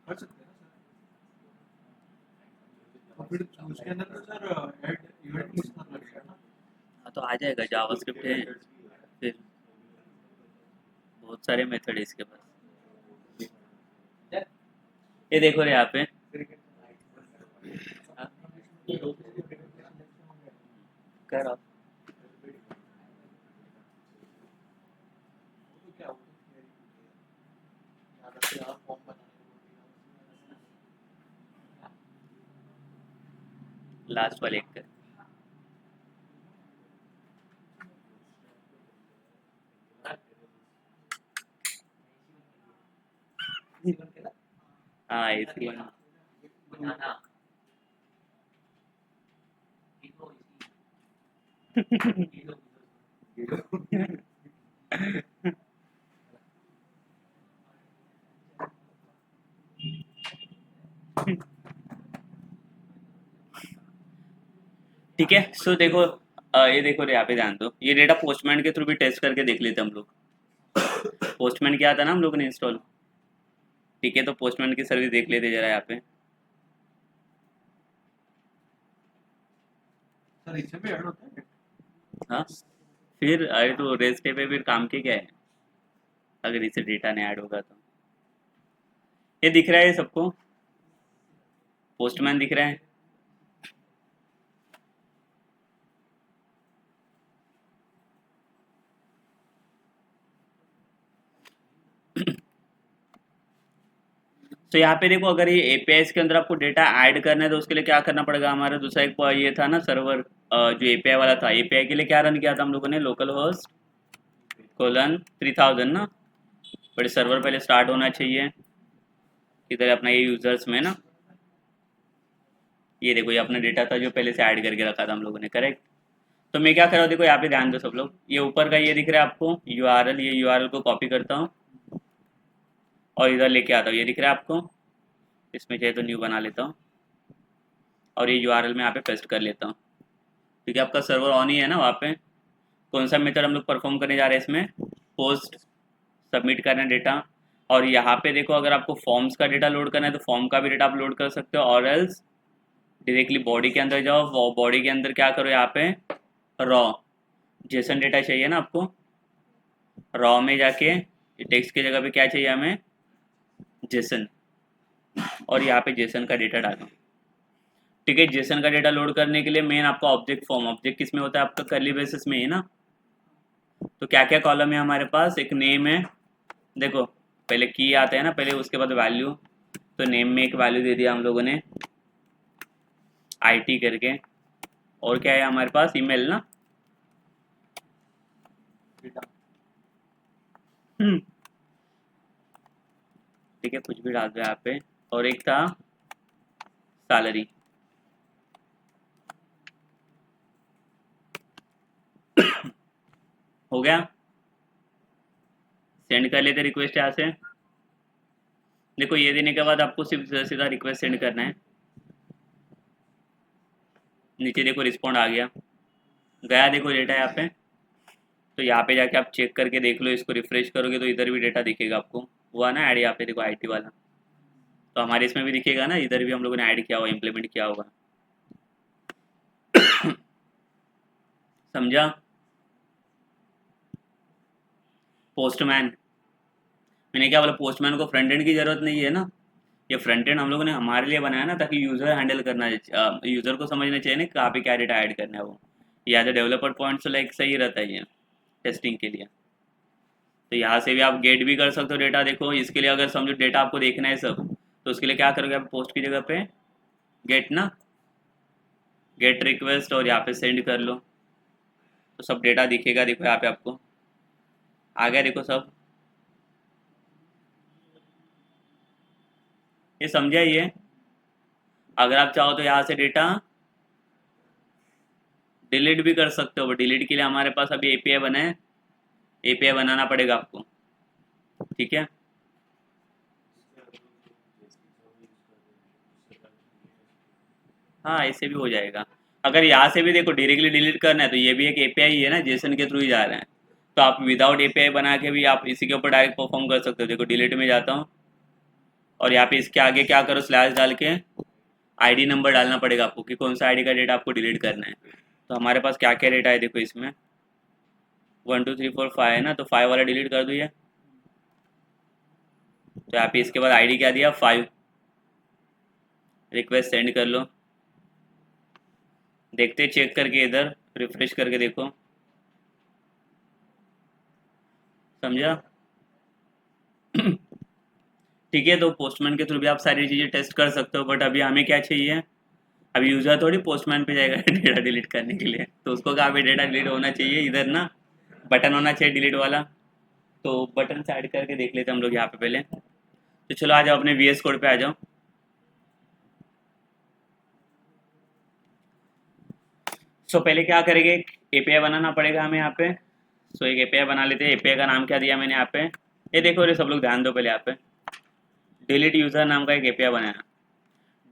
कर सकते हैं ना सर। फिर उसके अंदर तो सर ऐड इवेंट लिस्टनर लगेगा ना। हाँ तो आ जाएगा, जावास्क्रिप्ट है फिर, बहुत सारे मेथड है इसके पास। ये देखो रे यहाँ पे, हाँ, कर आप। तो क्या होता है यहाँ रख के आप फॉर्म बनाने लास्ट वाले एक कर। हाँ इसी में। ठीक है, सो देखो ये देखो रे, यहाँ पे ध्यान दो, ये डेटा पोस्टमैन के थ्रू भी टेस्ट करके देख लेते हम लोग। पोस्टमैन क्या था ना हम लोगों ने इंस्टॉल। ठीक है, तो पोस्टमैन की सर्विस देख लेते जरा यहाँ पे। सर इससे भी ऐड होता है। हाँ, फिर अरे तो रेस्ट पे फिर काम के क्या है, अगर इसे डेटा नहीं ऐड होगा तो। ये दिख रहा है सबको, पोस्टमैन दिख रहा है। तो यहाँ पे देखो, अगर ये एपीआई के अंदर आपको डेटा ऐड करना है तो उसके लिए क्या करना पड़ेगा, हमारा दूसरा एक ये था ना सर्वर, जो एपीआई वाला था, एपीआई के लिए क्या रन किया था हम लोगों ने, लोकल होस्ट कोलन 3000 ना। बट सर्वर पहले स्टार्ट होना चाहिए इधर अपना ये यूजर्स में ना। ये देखो, ये अपना डेटा था जो पहले से ऐड करके रखा था हम लोगों ने, करेक्ट। तो मैं क्या कर रहा हूँ, देखो यहाँ पे ध्यान दो सब लोग, ये ऊपर का ये दिख रहा है आपको यूआरएल, ये यूआरएल को कॉपी करता हूँ और इधर लेके आता हूँ, ये दिख रहा है आपको। इसमें चाहे तो न्यू बना लेता हूँ और ये यूआरएल में यहाँ पे पेस्ट कर लेता हूँ। क्योंकि आपका सर्वर ऑन ही है ना वहाँ पे। कौन सा मेथड हम लोग परफॉर्म करने जा रहे हैं इसमें, पोस्ट सबमिट करना है डेटा। और यहाँ पे देखो, अगर आपको फॉर्म्स का डेटा लोड करना है तो फॉर्म का भी डेटा आप लोड कर सकते हो, और एल्स डायरेक्टली बॉडी के अंदर जाओ, बॉडी के अंदर क्या करो, यहाँ पे रॉ जेसन डेटा चाहिए ना आपको, रॉ में जाके टेक्स्ट की जगह पे क्या चाहिए हमें, जेसन, और यहाँ पे जेसन का डेटा डालो। ठीक है, जेसन का डेटा लोड करने के लिए मेन आपका ऑब्जेक्ट फॉर्म, ऑब्जेक्ट किस में होता है आपका, कर्ली बेसिस में ही ना। तो क्या क्या कॉलम है हमारे पास, एक नेम है, देखो पहले की आता है ना पहले, उसके बाद वैल्यू। तो नेम में एक वैल्यू दे दिया हम लोगों ने आईटी करके, और क्या है हमारे पास, ईमेल ना। हम्म, ठीक है, कुछ भी डाल दो यहाँ पे। और एक था सैलरी। हो गया, सेंड कर लेते रिक्वेस्ट यहाँ से। देखो ये देने के बाद आपको सिर्फ सीधा रिक्वेस्ट सेंड करना है। नीचे देखो रिस्पॉन्ड आ गया, गया देखो डेटा यहाँ पे। तो यहाँ पे जाके आप चेक करके देख लो, इसको रिफ्रेश करोगे तो इधर भी डेटा दिखेगा आपको, हुआ ना ऐड यहाँ पे, देखो आईटी वाला। तो हमारे इसमें भी दिखेगा ना, इधर भी हम लोगों ने ऐड किया होगा, इम्प्लीमेंट किया होगा। समझा। पोस्टमैन, मैंने क्या बोला, पोस्टमैन को फ्रंट एंड की जरूरत नहीं है ना। ये फ्रंट एंड हम लोगों ने हमारे लिए बनाया ना, ताकि यूजर हैंडल करना, यूजर को समझना चाहिए ना कहाँ पे क्या डेटा ऐड करना है वो। या तो डेवलपर पॉइंट से लाइक सही रहता है ये टेस्टिंग के लिए। तो यहाँ से भी आप गेट भी कर सकते हो डेटा, देखो इसके लिए अगर समझो डेटा आपको देखना है सब, तो उसके लिए क्या करोगे आप, पोस्ट की जगह पे गेट ना, गेट रिक्वेस्ट, और यहाँ पे सेंड कर लो, तो सब डेटा दिखेगा। देखो यहाँ पे आपको आ गया, देखो सब। ये समझा ये। अगर आप चाहो तो यहाँ से डेटा डिलीट भी कर सकते हो, डिलीट के लिए हमारे पास अभी एपीआई बना है, एपीआई बनाना पड़ेगा आपको। ठीक है, हाँ ऐसे भी हो जाएगा। अगर यहाँ से भी देखो डायरेक्टली डिलीट करना है तो ये भी एक एपीआई है ना, जेसन के थ्रू ही जा रहे हैं। तो आप विदाउट एपीआई बना के भी आप इसी के ऊपर डायरेक्ट परफॉर्म कर सकते हो। देखो डिलीट में जाता हूँ, और यहाँ पे इसके आगे क्या करो, स्लैश डाल के आईडी नंबर डालना पड़ेगा आपको कि कौन सा आईडी का डेटा आपको डिलीट करना है। तो हमारे पास क्या क्या डेटा है देखो इसमें, 1 2 3 4 5 है ना, तो 5 वाला डिलीट कर दो ये। तो यहाँ पे इसके बाद आईडी क्या दिया, 5। रिक्वेस्ट सेंड कर लो, देखते चेक करके, इधर रिफ्रेश करके देखो, समझा? ठीक है, तो पोस्टमैन के थ्रू भी आप सारी चीज़ें टेस्ट कर सकते हो, बट अभी हमें क्या चाहिए, अभी यूज़र थोड़ी पोस्टमैन पे जाएगा डेटा डिलीट करने के लिए, तो उसको कहाँ पे डेटा डिलीट होना चाहिए, इधर ना बटन होना चाहिए डिलीट वाला। तो बटन से ऐड करके देख लेते हैं हम लोग यहाँ पे पहले। तो चलो आ जाओ, अपने VS कोड पे आ जाओ। सो पहले क्या करेंगे, एक API बनाना पड़ेगा हमें यहाँ पे। सो एक API बना लेते हैं। API का नाम क्या दिया मैंने यहाँ पे, ये देखो रे सब लोग ध्यान दो पहले, यहाँ पे डिलीट यूज़र नाम का एक API बनाया।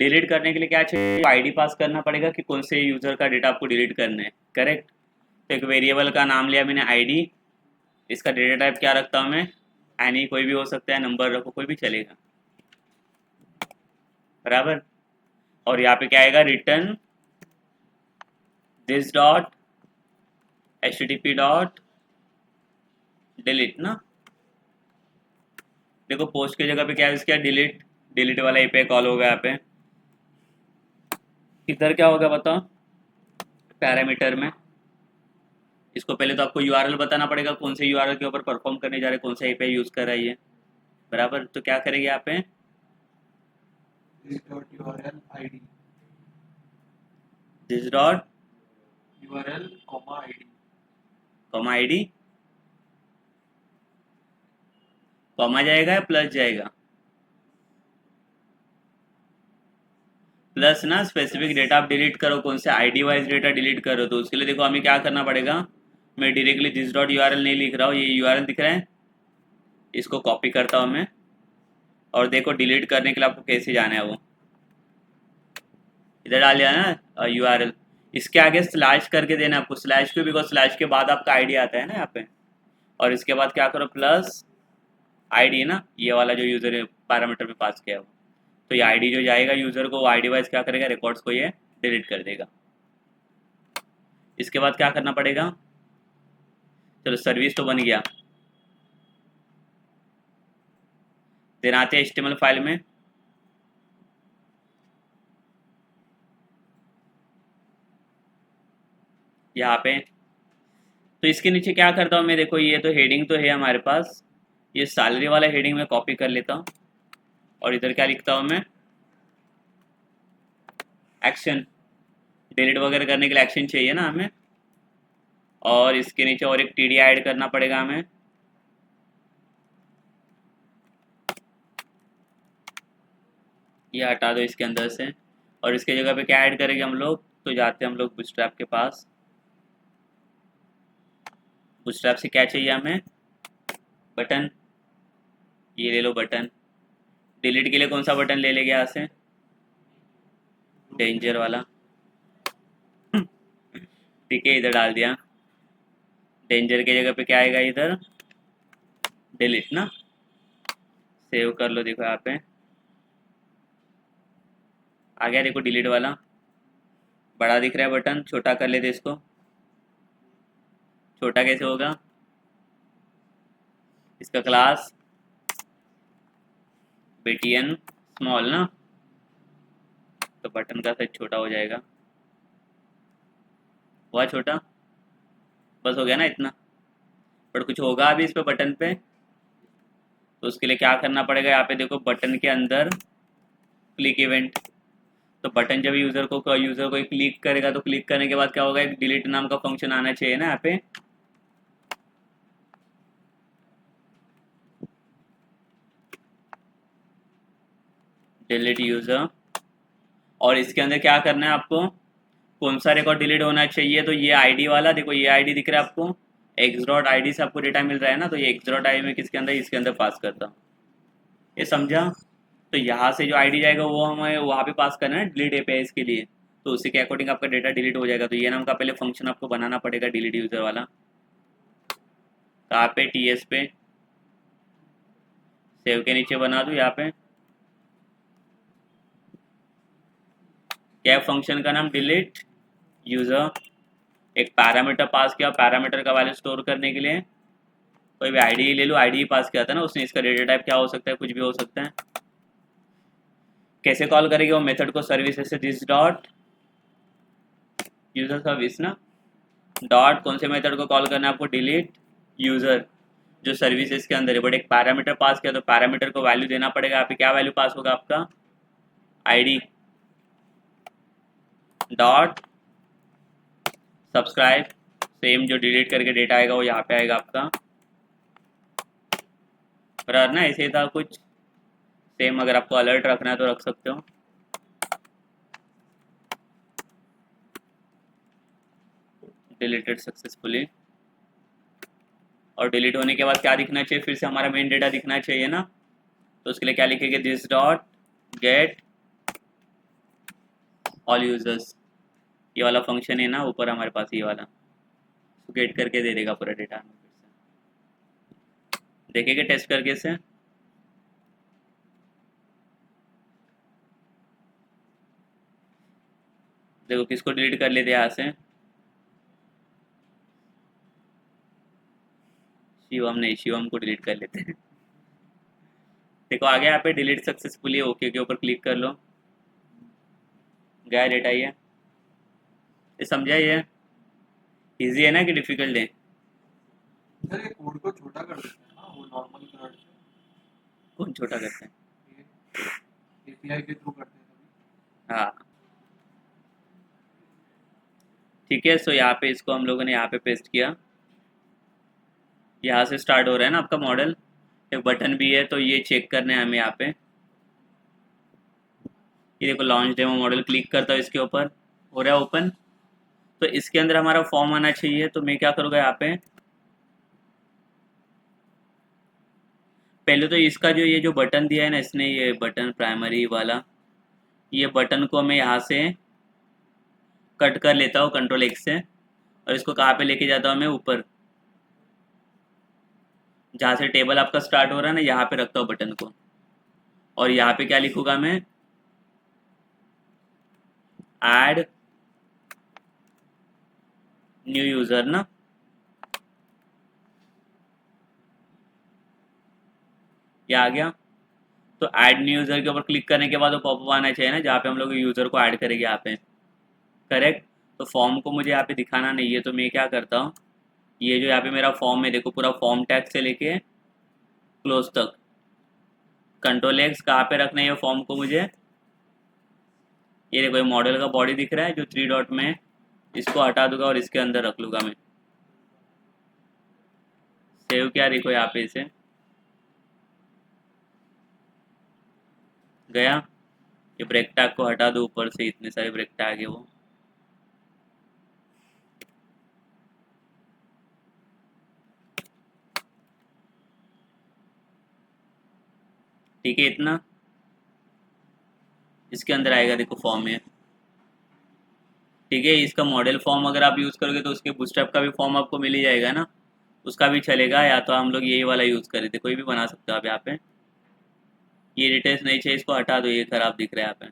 डिलीट करने के लिए क्या चाहिए, आईडी पास करना पड़ेगा कि कौन से यूज़र का डेटा आपको डिलीट करना है, करेक्ट। तो एक वेरिएबल का नाम लिया मैंने ID, इसका डेटा टाइप क्या रखता हूँ मैं, एनी कोई भी हो सकता है, नंबर रखो कोई भी चलेगा, बराबर। और यहाँ पे क्या आएगा, return this dot http dot delete ना। देखो पोस्ट की जगह पे क्या है, इसका डिलीट, डिलीट वाला API कॉल होगा यहाँ पे। इधर क्या होगा बताओ, पैरामीटर में इसको पहले तो आपको URL बताना पड़ेगा, कौन से URL के ऊपर परफॉर्म करने जा रहे हैं, कौन सा API यूज़ कर रहा है ये, बराबर। तो क्या करेंगे यहाँ पे, URL ID, this dot URL ID, comma ID, comma जाएगा या प्लस जाएगा, प्लस ना, स्पेसिफिक डेटा आप डिलीट करो, कौन से ID वाइज डेटा डिलीट करो, तो उसके लिए देखो हमें क्या करना पड़ेगा, मैं डायरेक्टली दिस डॉट URL नहीं लिख रहा हूँ, ये URL दिख रहा है, इसको कॉपी करता हूँ मैं। और देखो डिलीट करने के लिए आपको कैसे जाना है, वो इधर डाल दिया ना URL, इसके आगे स्लैश करके देना आपको, स्लैश क्यों, बिकॉज स्लैश के बाद आपका ID आता है ना यहाँ पे। और इसके बाद क्या करो, प्लस ID है ना, ये वाला जो यूज़र पैरामीटर पे पास किया है वो। तो ये ID जो जाएगा यूज़र को, वो ID वाइज क्या करेगा, रिकॉर्ड्स को ये डिलीट कर देगा। इसके बाद क्या करना पड़ेगा, चलो सर्विस तो बन गया, देन आते हैं HTML फाइल में। यहाँ पे तो इसके नीचे क्या करता हूँ मैं, देखो ये तो हेडिंग तो है हमारे पास, ये सैलरी वाला हेडिंग में कॉपी कर लेता हूँ। और इधर क्या लिखता हूँ मैं, एक्शन, डिलीट वगैरह करने के लिए एक्शन चाहिए ना हमें। और इसके नीचे और एक TD ऐड करना पड़ेगा हमें, ये हटा दो इसके अंदर से। और इसके जगह पे क्या ऐड करेंगे हम लोग, तो जाते हैं हम लोग बूटस्ट्रैप के पास। बूटस्ट्रैप से क्या चाहिए हमें, बटन, ये ले लो बटन। डिलीट के लिए कौन सा बटन ले लेंगे यहाँ से, डेंजर वाला, ठीक है, इधर डाल दिया। डेंजर की जगह पे क्या आएगा इधर, डिलीट ना, सेव कर लो, देखो यहाँ पे आ गया, देखो डिलीट वाला। बड़ा दिख रहा है बटन, छोटा कर लेते इसको, छोटा कैसे होगा, इसका क्लास BTN स्मॉल ना, तो बटन का साइज छोटा हो जाएगा, हुआ छोटा, बस हो गया ना इतना। पर कुछ होगा अभी इस पे बटन पे, तो उसके लिए क्या करना पड़ेगा, यहाँ पे देखो बटन के अंदर क्लिक इवेंट। तो बटन जब यूज़र को क्लिक करेगा, तो क्लिक करने के बाद क्या होगा, एक डिलीट नाम का फंक्शन आना चाहिए ना यहाँ पे। डिलीट यूज़र, और इसके अंदर क्या करना है आपको, कौन सा रिकॉर्ड डिलीट होना चाहिए, तो ये ID वाला, देखो ये ID दिख रहा है आपको, x.id से आपको डेटा मिल रहा है ना, तो ये x.id में किसके अंदर, इसके अंदर पास करता हूँ, ये समझा। तो यहाँ से जो ID जाएगा वो हमें वहाँ पे पास करना है डिलीट API के लिए, तो उसी के अकॉर्डिंग आपका डेटा डिलीट हो जाएगा। तो ये नाम का पहले फंक्शन आपको बनाना पड़ेगा डिलीट यूज़र वाला। कहाँ पे, TS पे, सेव के नीचे बना दूँ यहाँ पे, क्या फंक्शन का नाम? Delete user. एक पैरामीटर पास किया, पैरामीटर का वैल्यू स्टोर करने के लिए कोई भी आईडी ले लो, आईडी पास किया था ना उसने, इसका डेटा टाइप क्या हो सकता है? कुछ भी हो सकता है। कैसे कॉल करेगी वो मेथड को? सर्विस से दिस डॉट यूजर सर्विस ना, डॉट कौन से मेथड को कॉल करना है आपको? डिलीट यूजर जो सर्विसेज के अंदर है, बट एक पैरामीटर पास किया तो पैरामीटर को वैल्यू देना पड़ेगा। यहाँ पे क्या वैल्यू पास होगा आपका? आईडी डॉट सब्सक्राइब, सेम जो डिलीट करके डेटा आएगा वो यहाँ पे आएगा आपका, बराबर ना? ऐसे ही था कुछ सेम। अगर आपको अलर्ट रखना है तो रख सकते हो। डिलीटेड सक्सेसफुली, और डिलीट होने के बाद क्या दिखना चाहिए? फिर से हमारा मेन डेटा दिखना चाहिए ना, तो उसके लिए क्या लिखेंगे? This dot get all users, ये वाला फंक्शन है ना ऊपर हमारे पास, ये वाला गेट करके दे देगा पूरा डेटा। देखेंगे टेस्ट करके से। देखो किसको डिलीट कर लेते यहाँ से? शिवम नहीं, शिवम को डिलीट कर लेते हैं। देखो आ गया यहाँ पे डिलीट सक्सेसफुली, ओके के ऊपर क्लिक कर लो, गया डेटा। ये समझा? ये इजी है ना कि डिफिकल्ट है? सर ये कोड को छोटा कर देते हैं ना वो नॉर्मल कलर से, कौन छोटा करते हैं? ये एपीआई के थ्रू करते हैं तभी। हाँ ठीक है। सो यहाँ पे इसको हम लोगों ने यहाँ पे पेस्ट किया, यहाँ से स्टार्ट हो रहा है ना आपका मॉडल। एक बटन भी है तो ये चेक करना है हमें यहाँ पे। ये देखो लॉन्च डेमो मॉडल, क्लिक करता हूँ इसके ऊपर, हो रहा है ओपन। तो इसके अंदर हमारा फॉर्म आना चाहिए, तो मैं क्या करूँगा यहाँ पे, पहले तो इसका जो ये जो बटन दिया है ना इसने, ये बटन प्राइमरी वाला, ये बटन को मैं यहाँ से कट कर लेता हूँ कंट्रोल एक्स से, और इसको कहाँ पे लेके जाता हूँ मैं? ऊपर, जहाँ से टेबल आपका स्टार्ट हो रहा है ना, यहाँ पे रखता हूँ बटन को। और यहाँ पे क्या लिखूंगा मैं? ऐड न्यू यूजर ना, ये आ गया। तो ऐड न्यू यूजर के ऊपर क्लिक करने के बाद वो पॉपअप आना चाहिए ना, जहाँ पे हम लोग यूजर को ऐड करेंगे यहाँ पे, करेक्ट? तो फॉर्म को मुझे यहाँ पे दिखाना नहीं है, तो मैं क्या करता हूँ, ये जो यहाँ पे मेरा फॉर्म है देखो, पूरा फॉर्म टैग से लेके क्लोज तक, कंट्रोल एक्स, कहाँ पे रखना है ये फॉर्म को मुझे? ये देखो ये मॉडल का बॉडी दिख रहा है जो 3 डॉट में, इसको हटा दूंगा और इसके अंदर रख लूँगा मैं। सेव क्या, देखो यहाँ पे इसे गया। ये ब्रेक टैग को हटा दो, ऊपर से इतने सारे ब्रेक टैग है वो। ठीक है, इतना इसके अंदर आएगा देखो फॉर्म में। ठीक है, इसका मॉडल फॉर्म अगर आप यूज़ करोगे तो उसके बूटस्ट्रैप का भी फॉर्म आपको मिल ही जाएगा ना, उसका भी चलेगा, या तो हम लोग यही वाला यूज़ कर रहे थे, कोई भी बना सकते हो आप यहाँ पे। ये डिटेल्स नहीं चाहिए, इसको हटा दो, ये खराब दिख रहा है यहाँ पे।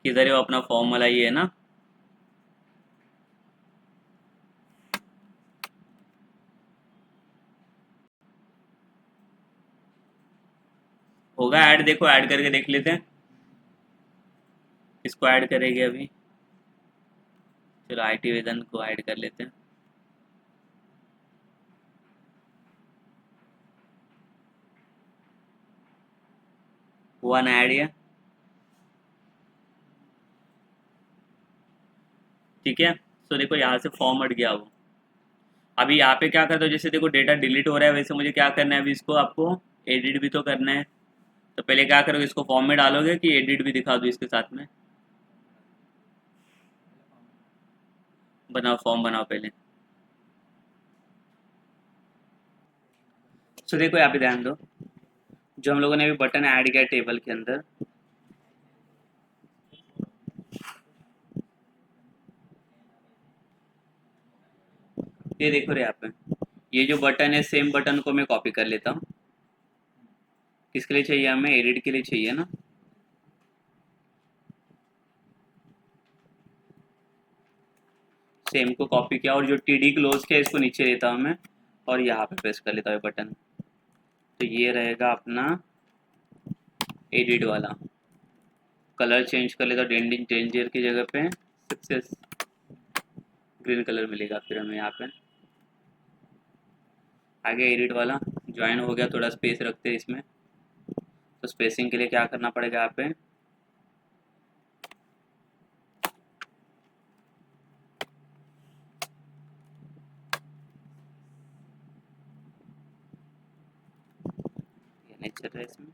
किधर है वो अपना फॉर्म वाला? ये है ना, होगा ऐड, देखो ऐड करके देख लेते हैं, इसको ऐड करेंगे अभी। चलो आईटी वेदन को ऐड कर लेते हैं। हुआ ना ऐड ये? ठीक है। तो देखो यहाँ से फॉर्म हट गया वो। अभी यहाँ पे क्या करते हो, जैसे देखो डेटा डिलीट हो रहा है, वैसे मुझे क्या करना है अभी, इसको आपको एडिट भी तो करना है। तो पहले क्या करोगे, इसको फॉर्म में डालोगे कि एडिट भी दिखा दो इसके साथ में? बनाओ, फॉर्म बनाओ पहले। तो देखो यहाँ पे ध्यान दो, जो हम लोगों ने अभी बटन ऐड किया टेबल के अंदर, ये देखो रे यहाँ पे, ये जो बटन है सेम बटन को मैं कॉपी कर लेता हूँ, किसके लिए चाहिए हमें? एडिट के लिए चाहिए ना। सेम को कॉपी किया और जो टीडी क्लोज किया इसको नीचे लेता हूँ मैं और यहाँ पे प्रेस कर लेता हूँ बटन। तो ये रहेगा अपना एडिट वाला। कलर चेंज कर लेता हूँ, डेंजर की जगह पे सक्सेस ग्रीन कलर मिलेगा फिर हमें यहाँ पे। आगे एडिट वाला ज्वाइन हो गया, थोड़ा स्पेस रखते हैं इसमें। तो स्पेसिंग के लिए क्या करना पड़ेगा यहाँ पे? ये नहीं चल रहा है इसमें।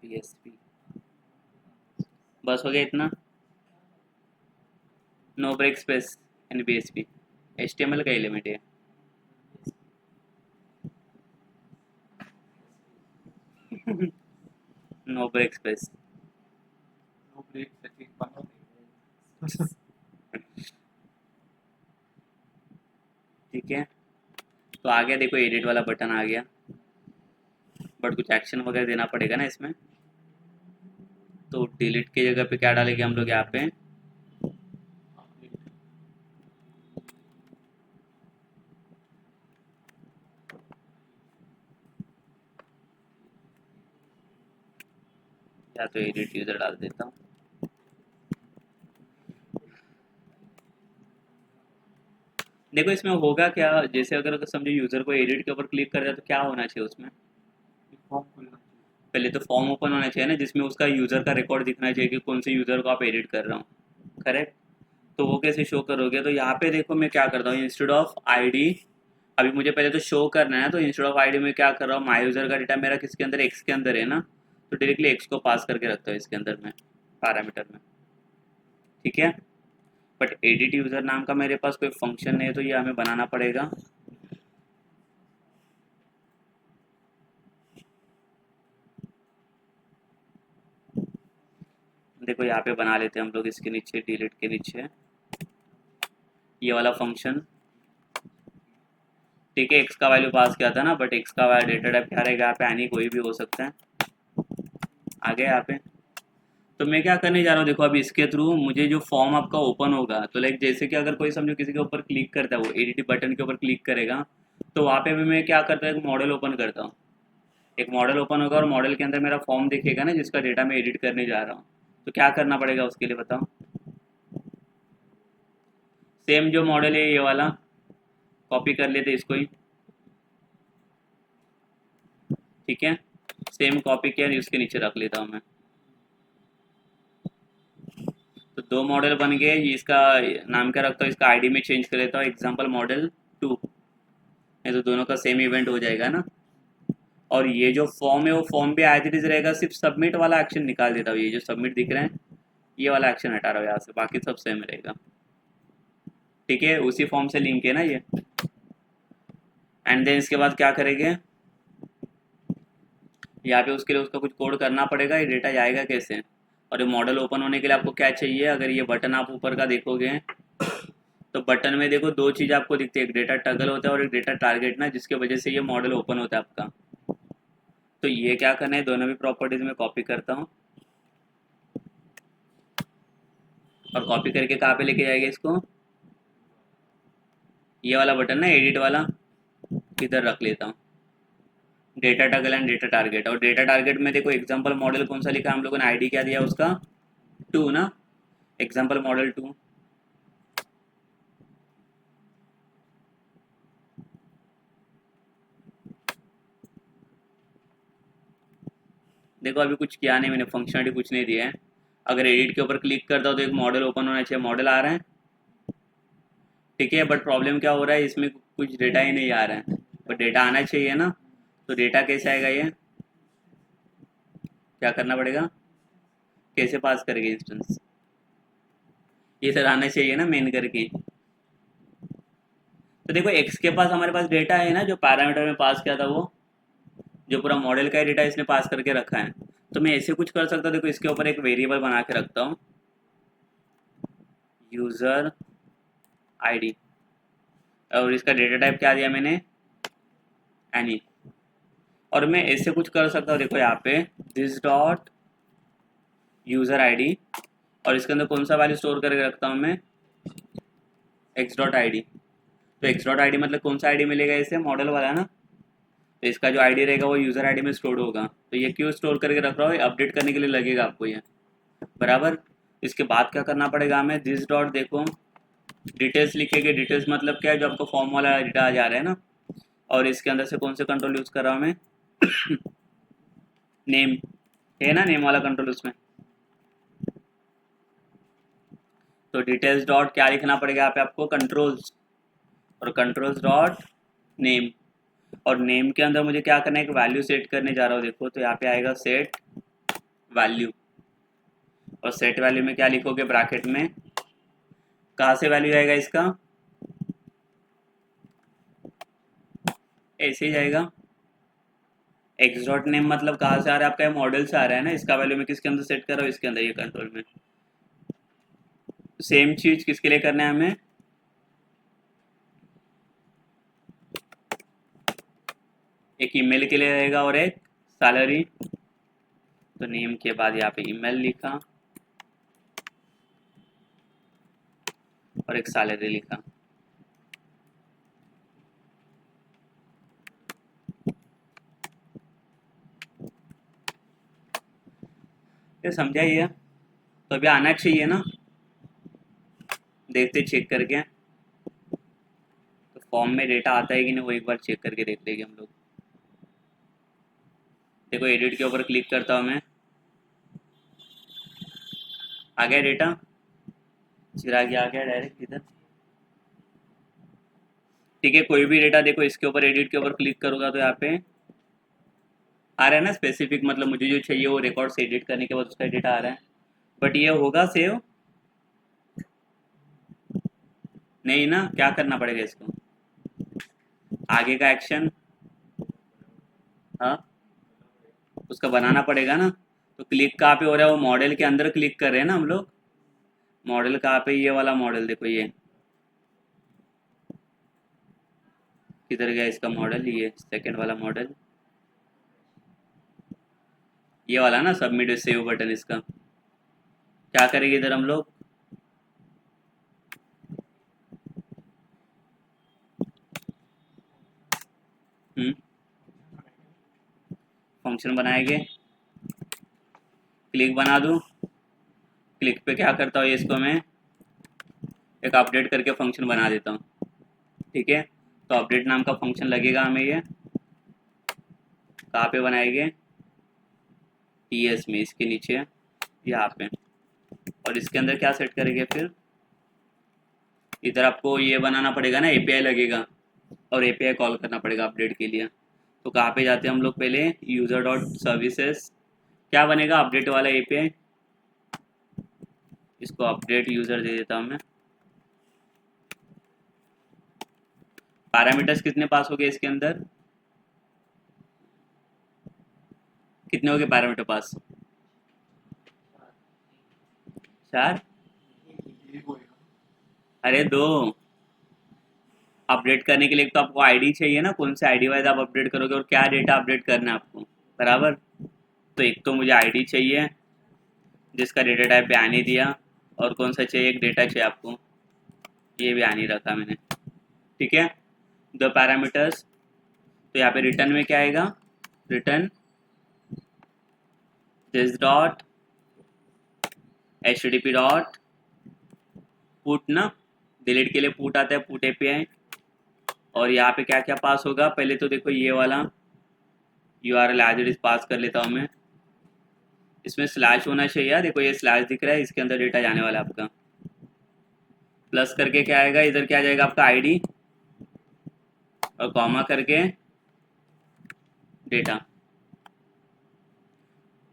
BSP बस हो गया इतना। No break space and BSP HTML का एलिमेंट है। No break space. No break setting बना। ठीक है, तो आ गया देखो एडिट वाला बटन आ गया, बट कुछ एक्शन वगैरह देना पड़ेगा ना इसमें। तो डिलीट की जगह पे क्या डालेंगे हम लोग यहाँ पे? या तो एडिट यूजर डाल देता हूँ। देखो इसमें होगा क्या, जैसे अगर समझो यूजर को एडिट के ऊपर क्लिक कर दिया तो क्या होना चाहिए उसमें? फॉर्म खुलना चाहिए। पहले तो फॉर्म ओपन होना चाहिए ना, जिसमें उसका यूजर का रिकॉर्ड दिखना चाहिए कि कौन से यूजर को आप एडिट कर रहा हूँ। करेक्ट। तो वो कैसे शो करोगे? तो यहाँ पे देखो मैं क्या करता हूँ, इंस्टेड ऑफ आईडी, अभी मुझे पहले तो शो करना है, तो इंस्टेड ऑफ आईडी में क्या कर रहा हूँ, माई यूजर का डेटा मेरा किसके अंदर? एक्स के अंदर है ना। तो डायरेक्टली एक्स को पास करके रखता हूँ इसके अंदर में, पैरामीटर में। ठीक है, बट एडिट यूजर नाम का मेरे पास कोई फंक्शन नहीं है, तो ये हमें बनाना पड़ेगा। देखो यहाँ पे बना लेते हैं हम लोग, इसके नीचे डिलीट के नीचे ये वाला फंक्शन। ठीक है, एक्स का वैल्यू पास किया था ना, बट एक्स का वैल्यू डेटा टाइप क्या रहेगा यहाँ पे? एनी कोई भी हो सकता है। आगे यहाँ पे तो मैं क्या करने जा रहा हूँ, देखो अभी इसके थ्रू मुझे जो फॉर्म आपका ओपन होगा, तो लाइक जैसे कि अगर कोई समझो किसी के ऊपर क्लिक करता है, वो एडिट बटन के ऊपर क्लिक करेगा, तो वहाँ पे भी मैं क्या करता हूँ, एक मॉडल ओपन करता हूँ। एक मॉडल ओपन होगा और मॉडल के अंदर मेरा फॉर्म दिखेगा ना, जिसका डेटा मैं एडिट करने जा रहा हूँ। तो क्या करना पड़ेगा उसके लिए बताओ? सेम जो मॉडल है ये वाला कॉपी कर लेते इसको ही। ठीक है, सेम कॉपी किया, इसके नीचे रख लेता हूँ मैं। तो दो मॉडल बन गए, इसका नाम क्या रखता हूँ, इसका आईडी में चेंज कर लेता हूँ, एग्जांपल मॉडल 2। नहीं तो दोनों का सेम इवेंट हो जाएगा ना। और ये जो फॉर्म है वो फॉर्म भी एज इट इज रहेगा, सिर्फ सबमिट वाला एक्शन निकाल देता हूँ। ये जो सबमिट दिख रहा है ये वाला एक्शन हटा रहा हूँ यहाँ से, बाकी सब सेम रहेगा। ठीक है, उसी फॉर्म से लिंक है ना ये। एंड देन इसके बाद क्या करेंगे, यहाँ पे उसके लिए उसका कुछ कोड करना पड़ेगा। ये डेटा जाएगा कैसे? और ये मॉडल ओपन होने के लिए आपको क्या चाहिए? अगर ये बटन आप ऊपर का देखोगे तो बटन में देखो दो चीज़ आपको दिखती है, एक डेटा टगल होता है और एक डेटा टारगेट ना, जिसके वजह से ये मॉडल ओपन होता है आपका। तो ये क्या करना है, दोनों भी प्रॉपर्टीज में कॉपी करता हूँ और कॉपी करके कहाँ पे लेके जाएगा इसको? ये वाला बटन ना, एडिट वाला, इधर रख लेता हूँ। Data toggle and data target, और डेटा टारगेट में देखो एग्जांपल मॉडल कौन सा लिखा हम लोगों ने? आईडी क्या दिया उसका? 2 ना, एग्जांपल मॉडल 2। देखो अभी कुछ किया नहीं मैंने, फंक्शनलिटी कुछ नहीं दिया है। अगर एडिट के ऊपर क्लिक करता हूँ तो एक मॉडल ओपन होना चाहिए, मॉडल आ रहा है। ठीक है, बट प्रॉब्लम क्या हो रहा है, इसमें कुछ डेटा ही नहीं आ रहा है, बट डेटा आना चाहिए ना। तो डेटा कैसे आएगा, ये क्या करना पड़ेगा, कैसे पास करेंगे इंस्टेंस? ये सर आना चाहिए ना मेन करके। तो देखो एक्स के पास हमारे पास डेटा है ना, जो पैरामीटर में पास किया था, वो जो पूरा मॉडल का डेटा इसने पास करके रखा है। तो मैं ऐसे कुछ कर सकता हूँ, देखो इसके ऊपर एक वेरिएबल बना के रखता हूँ, यूजर आईडी। और इसका डेटा टाइप क्या दिया मैंने, एनी। और मैं ऐसे कुछ कर सकता हूँ, देखो यहाँ पे दिस डॉट यूज़र आईडी, और इसके अंदर कौन सा वैल्यू स्टोर करके रखता हूँ मैं, एक्स डॉट आई डी। तो एक्स डॉट आई डी मतलब कौन सा आईडी मिलेगा इसे, मॉडल वाला ना। तो इसका जो आईडी रहेगा वो यूज़र आईडी में स्टोर होगा। तो ये क्यों स्टोर करके रख रहा हूँ, अपडेट करने के लिए लगेगा आपको ये, बराबर। इसके बाद क्या करना पड़ेगा हमें, दिस डॉट देखो डिटेल्स लिखेंगे। डिटेल्स मतलब क्या है, जो आपको फॉर्म वाला डेटा आ जा रहा है ना, और इसके अंदर से कौन से कंट्रोल यूज़ कर रहा हूँ मैं नेम है ना, नेम वाला कंट्रोल उसमें। तो डिटेल्स डॉट क्या लिखना पड़ेगा यहाँ पे आपको, कंट्रोल्स, और कंट्रोल्स डॉट नेम। और नेम के अंदर मुझे क्या करना है, एक वैल्यू सेट करने जा रहा हूँ। देखो तो यहाँ पे आएगा सेट वैल्यू, और सेट वैल्यू में क्या लिखोगे, ब्रैकेट में कहाँ से वैल्यू आएगा इसका, ऐसे ही जाएगा। एक्स डॉट नेम मतलब कहाँ से आ रहा है आपका, मॉडल से आ रहा है ना। इसका वैल्यू मैं किसके अंदर सेट कर रहा हूँ, इसके अंदर, ये कंट्रोल में। सेम चीज किसके लिए करना है हमें, एक ईमेल के लिए रहेगा और एक सैलरी। तो नेम के बाद यहाँ पे ईमेल लिखा और एक सैलरी लिखा। ये समझा ये, तो अभी आना चाहिए ना, देखते चेक करके। तो फॉर्म में डेटा आता है कि नहीं वो एक बार चेक करके देख लेंगे हम लोग। देखो एडिट के ऊपर क्लिक करता हूँ मैं, आ गया डेटा, चिराग आ गया डायरेक्ट इधर। ठीक है, कोई भी डेटा देखो इसके ऊपर एडिट के ऊपर क्लिक करूँगा तो यहाँ पे आ रहा है ना स्पेसिफिक, मतलब मुझे जो चाहिए वो रिकॉर्ड से एडिट करने के बाद उसका डेटा आ रहा है। बट ये होगा सेव नहीं ना, क्या करना पड़ेगा इसको, आगे का एक्शन, हाँ उसका बनाना पड़ेगा ना। तो क्लिक कहाँ पे हो रहा है, वो मॉडल के अंदर क्लिक कर रहे हैं ना हम लोग। मॉडल कहाँ पे, ये वाला मॉडल देखो, ये किधर गया इसका मॉडल, ये सेकंड वाला मॉडल, ये वाला ना, सबमिट सेव बटन। इसका क्या करेंगे इधर हम लोग, फंक्शन बनाएंगे, क्लिक बना दूँ। क्लिक पे क्या करता हूँ, इसको मैं एक अपडेट करके फंक्शन बना देता हूँ। ठीक है, तो अपडेट नाम का फंक्शन लगेगा हमें। ये कहाँ पे बनाएंगे, टीएस में, इसके नीचे यहाँ पे। और इसके अंदर क्या सेट करेंगे फिर, इधर आपको ये बनाना पड़ेगा ना, एपीआई लगेगा और एपीआई कॉल करना पड़ेगा अपडेट के लिए। तो कहाँ पे जाते हैं हम लोग, पहले यूज़र डॉट सर्विसेज, क्या बनेगा, अपडेट वाला एपीआई। इसको अपडेट यूज़र दे देता हूँ मैं। पैरामीटर्स कितने पास हो गए इसके अंदर, कितने हो गए पैरामीटर पास, 4। ये होएगा। अरे 2। अपडेट करने के लिए तो आपको आईडी चाहिए ना, कौन से आईडी वाइज आप अपडेट करोगे और क्या डेटा अपडेट करना है आपको, बराबर। तो एक तो मुझे आईडी चाहिए जिसका डेटा टाइप पे आने दिया, और कौन सा चाहिए, एक डेटा चाहिए आपको, ये भी आने रखा मैंने। ठीक है, 2 पैरामीटर्स। तो यहाँ पे रिटर्न में क्या आएगा, return this dot http dot put ना, डिलीट के लिए पुट आता है, पुट एपीआई। और यहाँ पे क्या क्या पास होगा, पहले तो देखो ये वाला URL as it is pass कर लेता हूँ मैं। इसमें स्लैश होना चाहिए, देखो ये स्लैश दिख रहा है, इसके अंदर डेटा जाने वाला है आपका। प्लस करके क्या आएगा, इधर क्या जाएगा आपका आईडी, और कॉमा करके डेटा।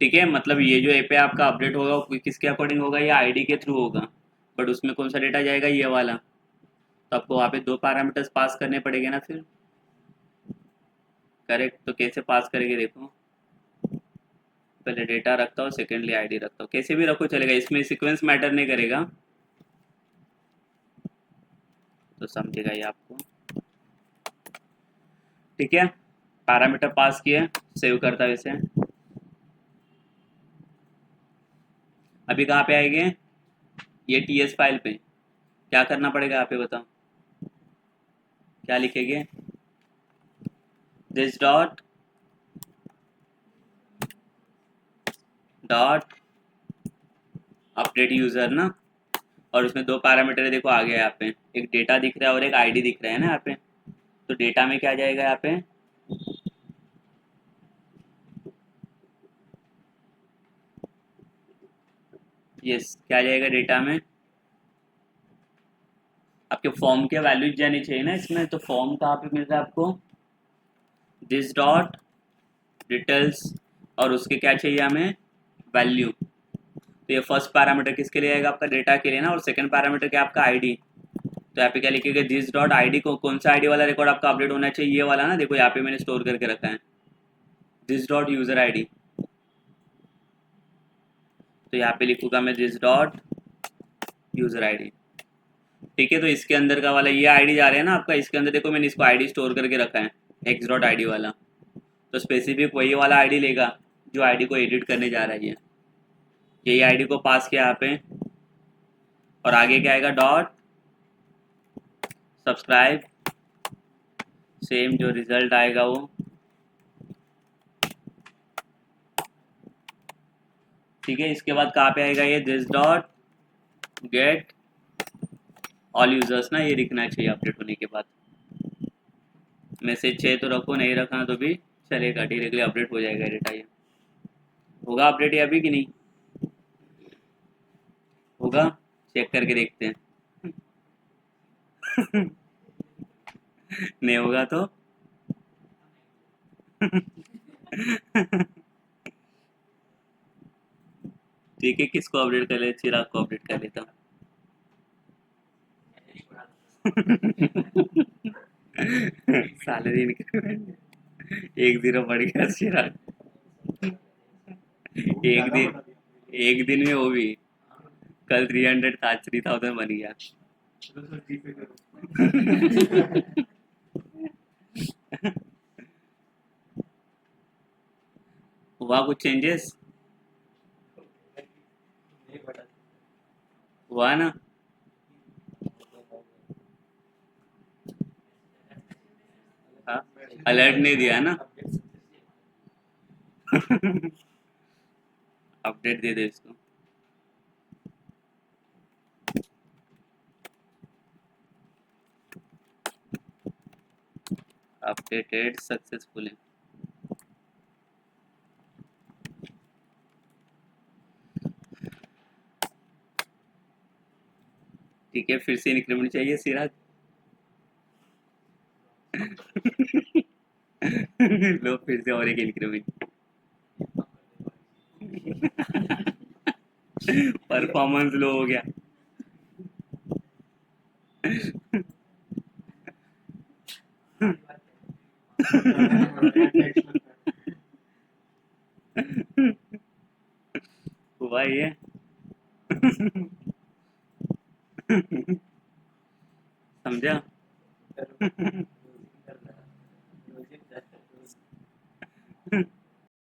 ठीक है, मतलब ये जो एपीआई आपका अपडेट होगा वो किसके अकॉर्डिंग होगा, ये आईडी के थ्रू होगा। बट उसमें कौन सा डेटा जाएगा, ये वाला। तो आपको वहाँ पे 2 पैरामीटर्स पास करने पड़ेंगे ना फिर, करेक्ट। तो कैसे पास करेंगे, देखो पहले डेटा रखता हूँ, सेकेंडली आईडी रखता हूँ, कैसे भी रखो चलेगा, इसमें सीक्वेंस मैटर नहीं करेगा। तो समझेगा ये आपको। ठीक है, पैरामीटर पास किए, सेव करता है इसे। अभी कहाँ पे आएंगे, ये टीएस फाइल पे। क्या करना पड़ेगा यहाँ पे बताओ, क्या लिखेंगे, दिस डॉट अपडेट यूजर ना, और उसमें दो पैरामीटर देखो आ गया यहाँ पे, एक डेटा दिख रहा है और एक आईडी दिख रहा है ना यहाँ पे। तो डेटा में क्या आ जाएगा यहाँ पे, यस क्या आ जाएगा डेटा में, आपके फॉर्म के वैल्यूज जानी चाहिए ना इसमें। तो फॉर्म कहाँ पे मिल रहा है आपको, दिस डॉट डिटेल्स, और उसके क्या चाहिए हमें, वैल्यू। तो ये फर्स्ट पैरामीटर किसके लिए आएगा, आपका डेटा के लिए ना, और सेकंड पैरामीटर क्या आपका आईडी। तो यहाँ पे क्या लिखेगा, दिस डॉट आईडी को, कौन सा आईडी वाला रिकॉर्ड आपका अपडेट होना चाहिए, ये वाला ना, देखो यहाँ पे मैंने स्टोर करके रखा है, दिस डॉट यूजर आईडी। तो यहाँ पे लिखूंगा मैं दिस डॉट यूजर आईडी। ठीक है, तो इसके अंदर का वाला ये आईडी जा रहा है ना आपका, इसके अंदर देखो मैंने इसको आईडी स्टोर करके रखा है, एक्स डॉट आईडी वाला। तो स्पेसिफिक वही वाला आईडी लेगा जो आईडी को एडिट करने जा रहा है ये। यही आईडी को पास किया यहाँ पे, और आगे क्या आएगा, डॉट सब्सक्राइब, सेम जो रिजल्ट आएगा वो। ठीक है, इसके बाद कहाँ पे आएगा ये, this dot get all users ना, ये लिखना चाहिए अपडेट होने के बाद। मैसेज 6 तो रखो, नहीं रखना तो भी चलेगा, डायरेक्टली अपडेट हो जाएगा डेटा। ये होगा अपडेट ये अभी कि नहीं होगा, चेक करके देखते हैं। नहीं होगा तो ठीक है, किसको अपडेट कर ले, चिराग को अपडेट कर लेता हूँ। सैलरी इंक्रीमेंट 1-0 बढ़ गया चिराग। एक दिन, एक दिन में वो भी, कल 300 था, 3000 बन गया। हुआ कुछ चेंजेस, हुआ ना। हाँ, अलर्ट नहीं दिया ना। अपडेट दे दे इसको। Updated successfully. ठीक है, फिर से इंक्रीमेंट चाहिए सिराज। लो फिर से और एक इंक्रीमेंट। परफॉर्मेंस लो हो गया। हुआ ये। समझा।